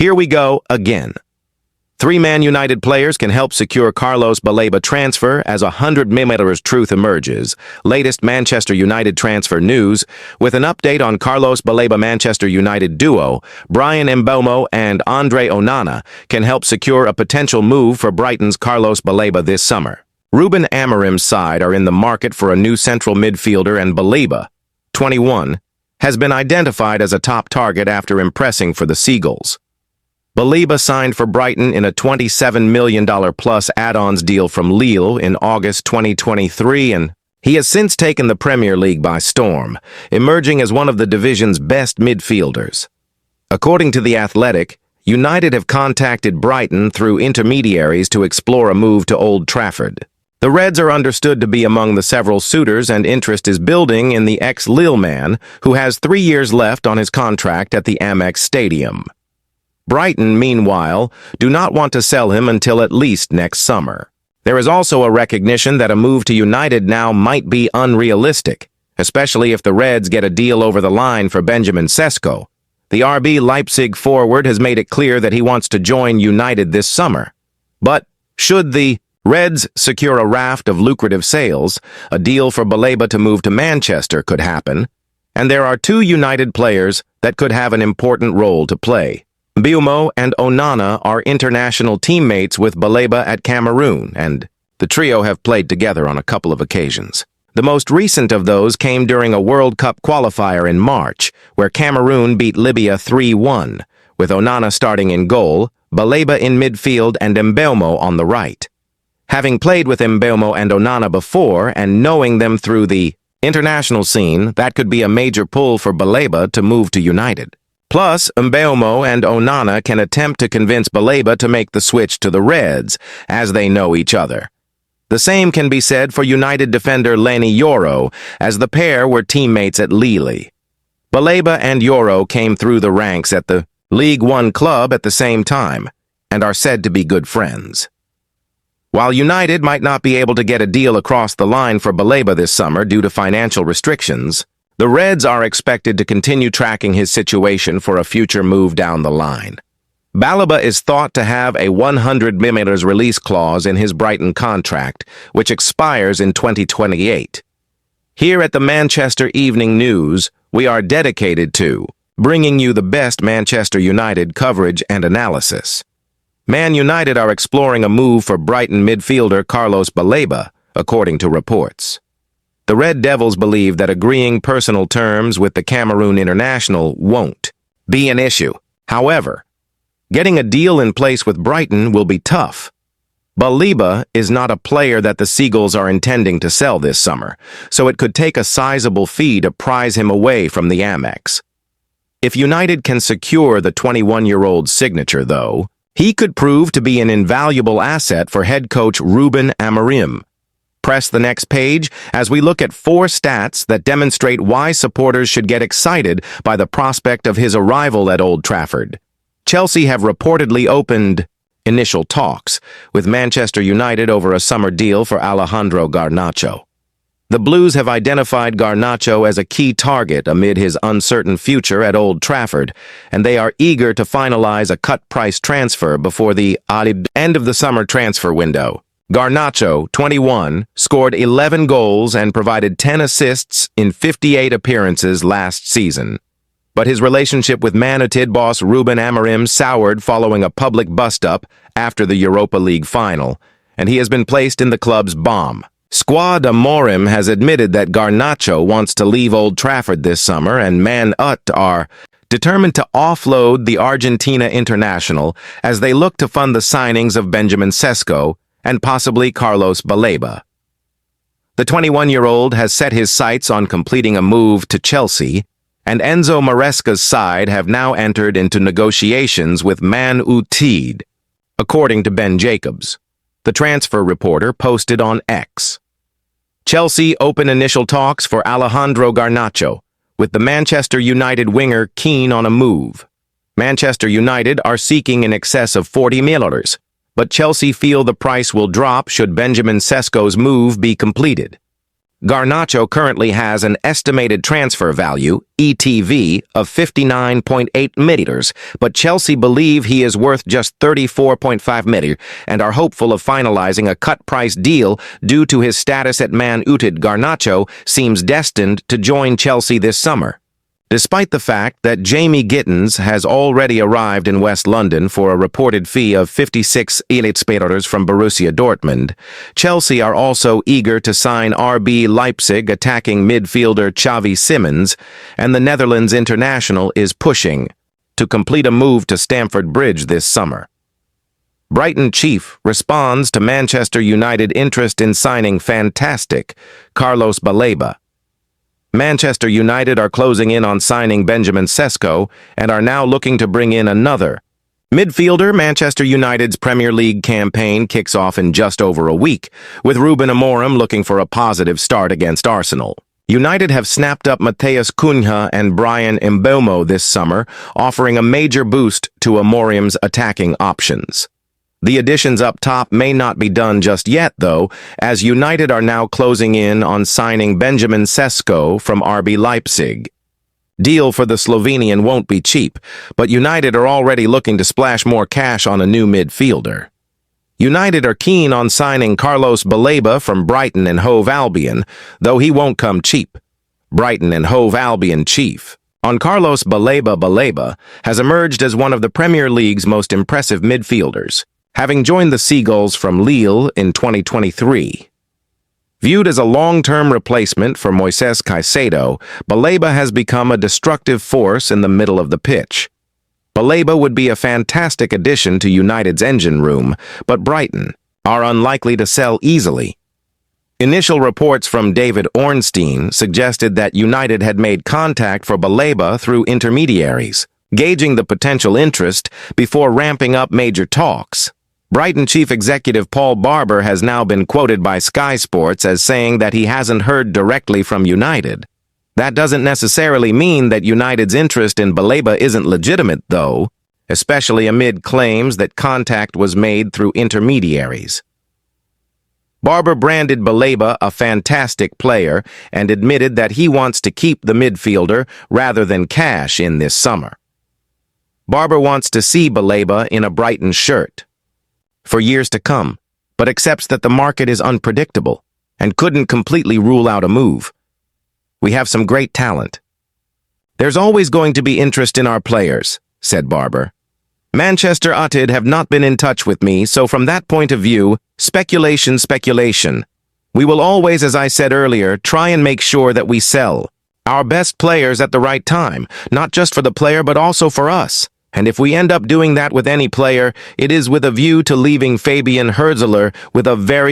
Here we go again. Three Man United players can help secure Carlos Baleba transfer as 100mm truth emerges. Latest Manchester United transfer news with an update on Carlos Baleba. Manchester United duo Bryan Mbeumo and Andre Onana can help secure a potential move for Brighton's Carlos Baleba this summer. Ruben Amorim's side are in the market for a new central midfielder, and Baleba, 21, has been identified as a top target after impressing for the Seagulls. Baleba signed for Brighton in a $27 million plus add-ons deal from Lille in August 2023, and he has since taken the Premier League by storm, emerging as one of the division's best midfielders. According to The Athletic, United have contacted Brighton through intermediaries to explore a move to Old Trafford. The Reds are understood to be among the several suitors, and interest is building in the ex-Lille man, who has 3 years left on his contract at the Amex Stadium. Brighton, meanwhile, do not want to sell him until at least next summer. There is also a recognition that a move to United now might be unrealistic, especially if the Reds get a deal over the line for Benjamin Sesko. The RB Leipzig forward has made it clear that he wants to join United this summer. But should the Reds secure a raft of lucrative sales, a deal for Baleba to move to Manchester could happen, and there are two United players that could have an important role to play. Mbeumo and Onana are international teammates with Baleba at Cameroon, and the trio have played together on a couple of occasions. The most recent of those came during a World Cup qualifier in March, where Cameroon beat Libya 3-1, with Onana starting in goal, Baleba in midfield, and Mbeumo on the right. Having played with Mbeumo and Onana before, and knowing them through the international scene, that could be a major pull for Baleba to move to United. Plus, Mbeumo and Onana can attempt to convince Baleba to make the switch to the Reds, as they know each other. The same can be said for United defender Leny Yoro, as the pair were teammates at Lille. Baleba and Yoro came through the ranks at the League One club at the same time, and are said to be good friends. While United might not be able to get a deal across the line for Baleba this summer due to financial restrictions, the Reds are expected to continue tracking his situation for a future move down the line. Baleba is thought to have a $100 million release clause in his Brighton contract, which expires in 2028. Here at the Manchester Evening News, we are dedicated to bringing you the best Manchester United coverage and analysis. Man United are exploring a move for Brighton midfielder Carlos Baleba, according to reports. The Red Devils believe that agreeing personal terms with the Cameroon international won't be an issue. However, getting a deal in place with Brighton will be tough. Baleba is not a player that the Seagulls are intending to sell this summer, so it could take a sizable fee to prize him away from the Amex. If United can secure the 21-year-old's signature, though, he could prove to be an invaluable asset for head coach Ruben Amorim. Press the next page as we look at 4 stats that demonstrate why supporters should get excited by the prospect of his arrival at Old Trafford. Chelsea have reportedly opened initial talks with Manchester United over a summer deal for Alejandro Garnacho. The Blues have identified Garnacho as a key target amid his uncertain future at Old Trafford, and they are eager to finalize a cut-price transfer before the end of the summer transfer window. Garnacho, 21, scored 11 goals and provided 10 assists in 58 appearances last season. But his relationship with Man United boss Ruben Amorim soured following a public bust-up after the Europa League final, and he has been placed in the club's bomb. Squad Amorim has admitted that Garnacho wants to leave Old Trafford this summer, and Man United are determined to offload the Argentina international as they look to fund the signings of Benjamin Sesko and possibly Carlos Baleba. The 21-year-old has set his sights on completing a move to Chelsea, and Enzo Maresca's side have now entered into negotiations with Man United, according to Ben Jacobs, the transfer reporter posted on X. Chelsea open initial talks for Alejandro Garnacho, with the Manchester United winger keen on a move. Manchester United are seeking in excess of $40 million, but Chelsea feel the price will drop should Benjamin Sesko's move be completed. Garnacho currently has an estimated transfer value, ETV, of 59.8 million, but Chelsea believe he is worth just 34.5 million and are hopeful of finalizing a cut-price deal due to his status at Man United. Garnacho seems destined to join Chelsea this summer. Despite the fact that Jamie Gittins has already arrived in West London for a reported fee of 56 million from Borussia Dortmund, Chelsea are also eager to sign RB Leipzig attacking midfielder Xavi Simons, and the Netherlands international is pushing to complete a move to Stamford Bridge this summer. Brighton chief responds to Manchester United interest in signing fantastic Carlos Baleba. Manchester United are closing in on signing Benjamin Sesko and are now looking to bring in another midfielder. Manchester United's Premier League campaign kicks off in just over a week, with Ruben Amorim looking for a positive start against Arsenal. United have snapped up Matheus Cunha and Bryan Mbeumo this summer, offering a major boost to Amorim's attacking options. The additions up top may not be done just yet, though, as United are now closing in on signing Benjamin Sesko from RB Leipzig. Deal for the Slovenian won't be cheap, but United are already looking to splash more cash on a new midfielder. United are keen on signing Carlos Baleba from Brighton and Hove Albion, though he won't come cheap. Brighton and Hove Albion chief on Carlos Baleba has emerged as one of the Premier League's most impressive midfielders, having joined the Seagulls from Lille in 2023. Viewed as a long-term replacement for Moises Caicedo, Baleba has become a destructive force in the middle of the pitch. Baleba would be a fantastic addition to United's engine room, but Brighton are unlikely to sell easily. Initial reports from David Ornstein suggested that United had made contact for Baleba through intermediaries, gauging the potential interest before ramping up major talks. Brighton chief executive Paul Barber has now been quoted by Sky Sports as saying that he hasn't heard directly from United. That doesn't necessarily mean that United's interest in Baleba isn't legitimate, though, especially amid claims that contact was made through intermediaries. Barber branded Baleba a fantastic player and admitted that he wants to keep the midfielder rather than cash in this summer. Barber wants to see Baleba in a Brighton shirt for years to come, but accepts that the market is unpredictable and couldn't completely rule out a move. We have some great talent. There's always going to be interest in our players, said Barber. Manchester United have not been in touch with me, so from that point of view, speculation. We will always, as I said earlier, try and make sure that we sell our best players at the right time, not just for the player but also for us. And if we end up doing that with any player, it is with a view to leaving Fabian Herzler with a very